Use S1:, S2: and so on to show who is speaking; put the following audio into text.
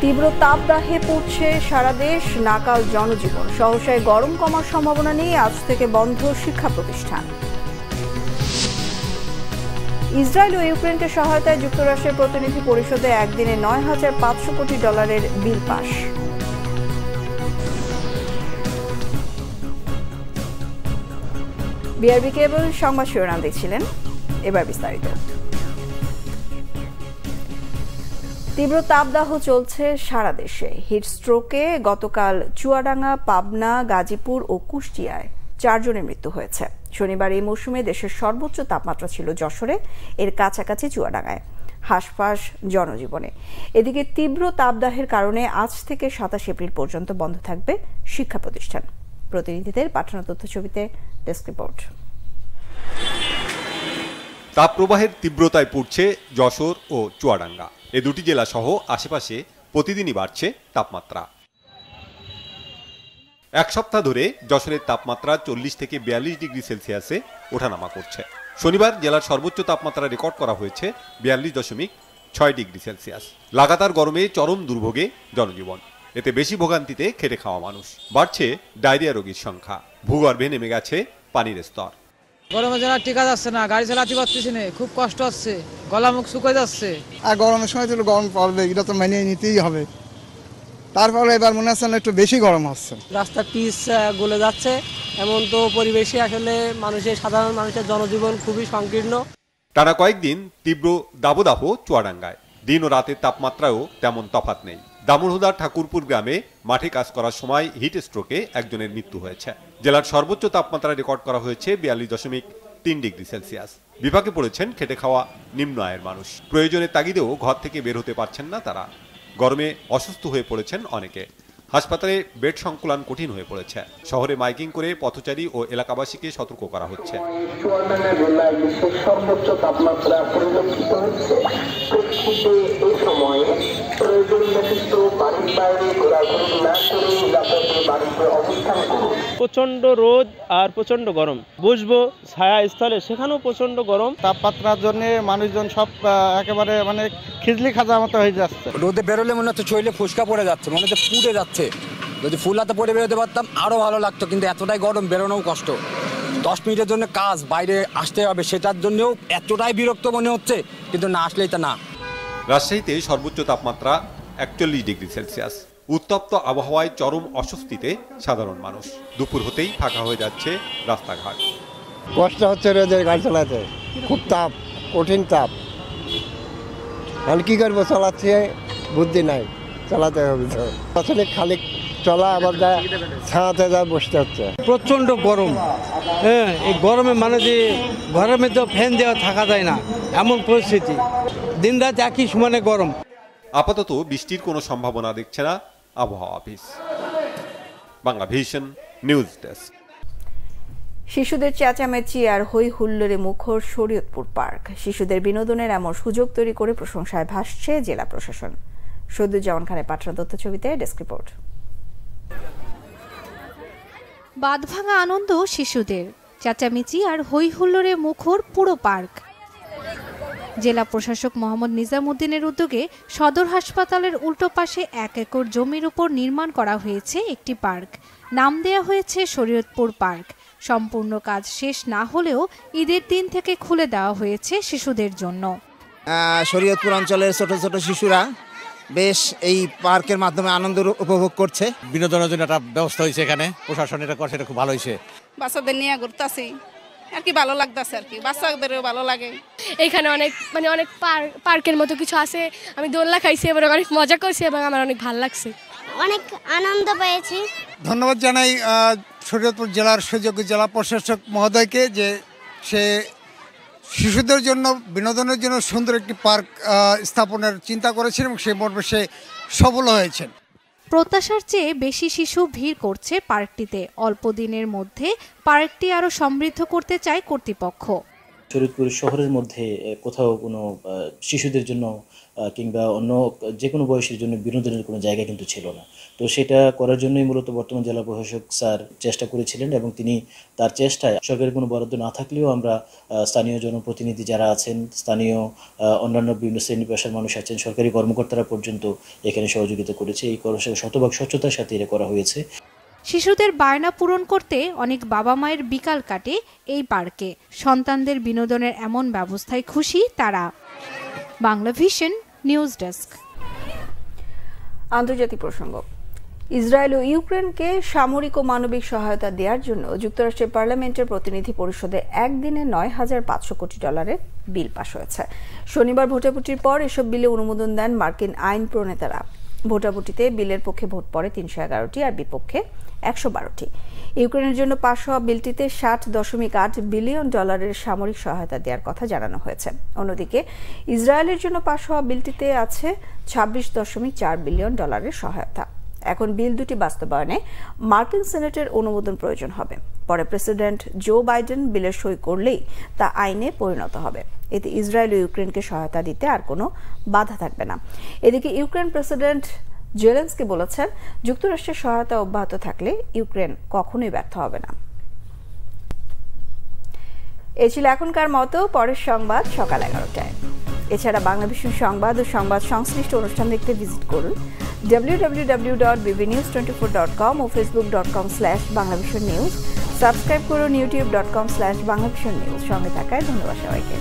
S1: তীব্র তাপদাহে পড়ছে সারা দেশ, নাকাল জনজীবন। সহসায় গরম কমার সম্ভাবনা নেই, আজ থেকে বন্ধ শিক্ষা প্রতিষ্ঠান। ইসরায়েল ও ইউক্রেনকে সহায়তায় যুক্তরাষ্ট্রের প্রতিনিধি পরিষদে একদিনে $৯,৫০০ কোটি বিল পাস। বিআরবি কেবল সংবাদ শিরোনাম দেখছিলেন, এবার বিস্তারিত। তীব্র তাপদাহ চলছে সারা দেশে। হিটস্ট্রোকে গতকাল চুয়াডাঙ্গা, পাবনা, গাজীপুর ও কুষ্টিয়ায় 4 জনের মৃত্যু হয়েছে। শনিবার এই মৌসুমে দেশের সর্বোচ্চ তাপমাত্রা ছিল যশোরে, এর কাছাকাছি চুয়াডাঙ্গায়। হাঁসফাঁস জনজীবনে। এদিকে তীব্র তাপদাহের কারণে আজ থেকে 27 এপ্রিল পর্যন্ত বন্ধ থাকবে শিক্ষা প্রতিষ্ঠান। প্রতিনিধিদের পাঠানো তথ্যছবিতে ডেস্ক রিপোর্ট।
S2: তাপপ্রবাহের তীব্রতায় পড়ছে যশোর ও চুয়াডাঙ্গা। এ দুটি জেলা সহ আশেপাশে প্রতিদিনই বাড়ছে তাপমাত্রা। এক সপ্তাহ ধরে যশোরের তাপমাত্রা 40 থেকে 42 ডিগ্রি সেলসিয়াসে ওঠানামা করছে। শনিবার জেলার সর্বোচ্চ তাপমাত্রা রেকর্ড করা হয়েছে 42.6 ডিগ্রি সেলসিয়াস। লাগাতার গরমে চরম দুর্ভোগে জনজীবন। এতে বেশি ভোগান্তিতে খেটে খাওয়া মানুষ। বাড়ছে ডায়রিয়া রোগীর সংখ্যা। ভূগর্ভে নেমে গেছে পানির স্তর।
S3: গরমের জন্য টিকা যাচ্ছে না, গাড়ি চালাতে পারতেছি না, খুব কষ্ট হচ্ছে, গলা মুখ শুকিয়ে যাচ্ছে।
S4: আর গরমের সময় তো গরম পড়বে, এটা তো মেনে নিতেই হবে। তারপরে এবার মনে হচ্ছে একটু বেশি গরম হচ্ছে।
S5: রাস্তার পিচ গলে যাচ্ছে, এমন তো পরিবেশে আসলে সাধারণ মানুষের জনজীবন খুবই সংকীর্ণ।
S2: টানা কয়েকদিন তীব্র দাবদাহ চুয়াডাঙ্গায়। দিন ও রাতের তাপমাত্রায়ও তেমন তফাৎ নেই। দামোহদার ঠাকুরপুর গ্রামে মাঠে কাজ করার সময় হিট স্ট্রোকে একজনের মৃত্যু হয়েছে। জেলার সর্বোচ্চ তাপমাত্রা রেকর্ড করা হয়েছে 42.3 ডিগ্রি সেলসিয়াস। বিপাকে পড়েছেন খেটে খাওয়া নিম্ন আয়ের মানুষ। প্রয়োজনের তাগিদেও ঘর থেকে বের হতে পারছেন না তারা। গরমে অসুস্থ হয়ে পড়েছেন অনেকে। হাসপাতালে বেড সংকুলান কঠিন হয়ে পড়েছে। শহরে মাইকিং করে পথচারী ও এলাকাবাসীকে সতর্ক করা হচ্ছে।
S6: চুয়াডাঙ্গা জেলায় বিশ্বের সর্বোচ্চ তাপমাত্রা পরিলক্ষিত হচ্ছে। এই সময়ে প্রয়োজন ব্যতীত বাড়ির বাইরে ঘোরাঘুরি না করে নিরাপদে বাড়িতে অবস্থান করুন।
S7: প্রচন্ড রোদ আর প্রচন্ড গরম। বসবো ছায়া স্থলে, সেখানেও প্রচন্ড গরম।
S4: তাপমাত্রার জন্য মানুষজন সব একেবারে খিজলি খাজা মতো হয়ে যাচ্ছে।
S8: রোদে বেরোলে মনে হচ্ছে শরীরে ফুসকা পড়ে যাচ্ছে, মনে হচ্ছে পুড়ে যাচ্ছে। যদি ফুল হাতে পরে বেরোতে পারতাম আরো ভালো লাগতো, কিন্তু এতটাই গরম, বেরোনোও কষ্ট। 10 মিনিটের জন্য কাজ বাইরে আসতে হবে, সেটার জন্যও এতটাই বিরক্ত মনে হচ্ছে, কিন্তু না আসলেই তা না।
S2: রাজশাহীতে সর্বোচ্চ তাপমাত্রা 41 ডিগ্রি সেলসিয়াস। উত্তপ্ত আবহাওয়ায় চরম অস্বস্তিতে সাধারণ মানুষ। দুপুর হতেই ফাঁকা হয়ে যাচ্ছে রাস্তাঘাট।
S4: কষ্ট হচ্ছে রোদের গাড়ি চালাতে, খুব তাপ, কঠিন তাপ। আর কি করবো, চালাচ্ছে বুদ্ধি নাই, চালাতে হবে তো। আসলে খালি চলা, আবার ছায়াতে যা বসতে হচ্ছে।
S9: প্রচন্ড গরম। হ্যাঁ, এই গরমে যে ঘরের মধ্যে ফ্যান দেওয়া থাকা যায় না, এমন পরিস্থিতি। দিন রাত একই সমানে গরম।
S2: আপাতত বৃষ্টির কোনো সম্ভাবনা দেখছে না আবহাওয়া office. Bangla vision news desk.
S1: শিশুদের চেঁচামেচি আর হই হুল্লোড়ে মুখর শরীয়তপুর পার্ক। শিশুদের বিনোদনের এমন সুযোগ তৈরি করে প্রশংসায় ভাসছে জেলা প্রশাসন। সৈয়দুজ্জামান খানের পাঠানো তথ্যছবিতে ডেস্ক রিপোর্ট।
S10: বাঁধভাঙা আনন্দ শিশুদের, চেঁচামেচি আর হই হুল্লোড়ে মুখর পুরো পার্ক। জেলা প্রশাসক মোহাম্মদ নিজামুদ্দিনের উদ্যোগে সদর হাসপাতালের উল্টো পাশে 1 একর জমির উপর নির্মাণ করা হয়েছে একটি পার্ক। নাম দেয়া হয়েছে শরীয়তপুর পার্ক। সম্পূর্ণ কাজ শেষ না হলেও ঈদের দিন থেকে খুলে দেওয়া হয়েছে শিশুদের জন্য।
S11: শরীয়তপুর অঞ্চলের ছোট ছোট শিশুরা বেশ এই পার্কের মাধ্যমে আনন্দ উপভোগ করছে।
S12: বিনোদনের জন্য একটা ব্যবস্থা হয়েছে এখানে, প্রশাসন এটা করছে, এটা খুব ভালো হয়েছে।
S13: বাচ্চাদের নিয়ে ঘুরতেছি আর কি, ভালো লাগতেছে আর কি, বাচ্চাদেরও ভালো লাগে।
S14: এখানে অনেক অনেক পার্কের মতো কিছু আছে। আমি দোলনা খাইছি এবং অনেক মজা করছি এবং আমার অনেক ভালো লাগছে,
S15: অনেক আনন্দ পেয়েছি।
S4: ধন্যবাদ জানাই শরীয়তপুর জেলার সুযোগ্য জেলা প্রশাসক মহোদয়কে, যে সে শিশুদের জন্য বিনোদনের জন্য সুন্দর একটি পার্ক স্থাপনের চিন্তা করেছেন এবং সেই মর্মে সে সফল হয়েছেন।
S10: প্রত্যাশার চেয়ে বেশি শিশু ভিড় করছে পার্কটিতে। অল্প দিনের মধ্যে পার্কটি আরো সমৃদ্ধ করতে চায় কর্তৃপক্ষ।
S16: শরীয়তপুর শহরের মধ্যে কোথাও কোনো শিশুদের জন্য কিংবা অন্য যে কোনো বয়সের জন্য বিনোদনের কোনো জায়গা কিন্তু ছিল না। তো সেটা করার জন্যই মূলত বর্তমান জেলা প্রশাসক স্যার চেষ্টা করেছিলেন এবং তিনি তার চেষ্টায় সরকারের কোনো বরাদ্দ না থাকলেও আমরা স্থানীয় জনপ্রতিনিধি যারা আছেন, স্থানীয় অন্যান্য বিভিন্ন শ্রেণী পেশার মানুষ আছেন, সরকারি কর্মকর্তারা পর্যন্ত এখানে সহযোগিতা করেছে। এই শতভাগ স্বচ্ছতার সাথে এটা করা হয়েছে।
S10: শিশুদের বায়না পূরণ করতে অনেক বাবা মায়ের বিকাল কাটে এই পার্কে। সন্তানদের বিনোদনের এমন ব্যবস্থায় খুশি তারা। Bangla vision news desk.
S1: আন্তর্জাতিক প্রসঙ্গ। ইসরায়েল ও ইউক্রেনকে সামরিক ও মানবিক সহায়তা দেওয়ার জন্য যুক্তরাষ্ট্রের পার্লামেন্টের প্রতিনিধি পরিষদে একদিনে $9,500 কোটি বিল পাস হয়েছে। শনিবার ভোটাভুটির পর এসব বিলে অনুমোদন দেন মার্কিন আইন প্রণেতারা। ভোটাভুটিতে বিলের পক্ষে ভোট পড়ে 311টি আর বিপক্ষে 112টি। ইউক্রেনের জন্য পাস হওয়া বিলটিতে $60.8 বিলিয়ন সামরিক সহায়তা দেওয়ার কথা জানানো হয়েছে। অন্যদিকে ইসরায়েলের জন্য পাস হওয়া বিলটিতে আছে $26.4 বিলিয়ন সহায়তা। এখন বিল দুটি বাস্তবায়নে মার্কিন সেনেটের অনুমোদন প্রয়োজন হবে। পরে প্রেসিডেন্ট জো বাইডেন বিলের সই করলেই তা আইনে পরিণত হবে। এতে ইসরায়েল ও ইউক্রেনকে সহায়তা দিতে আর কোনো বাধা থাকবে না। এদিকে ইউক্রেন প্রেসিডেন্ট জেলেনস্কি বলেছেন, যুক্তরাষ্ট্রের সহায়তা অব্যাহত থাকলে ইউক্রেন কখনোই ব্যর্থ হবে না। এই ছিল এখনকার মতো। পরের সংবাদ সকাল 11টায়। এছাড়া বাংলা ভিশন সংবাদ ও সংবাদ সংশ্লিষ্ট অনুষ্ঠান দেখতে ভিজিট করুন www.bbnews24.com ও facebook.com/banglavisionnews। সাবস্ক্রাইব করুন youtube.com/banglavisionnews। সঙ্গে থাকায় ধন্যবাদ সবাইকে।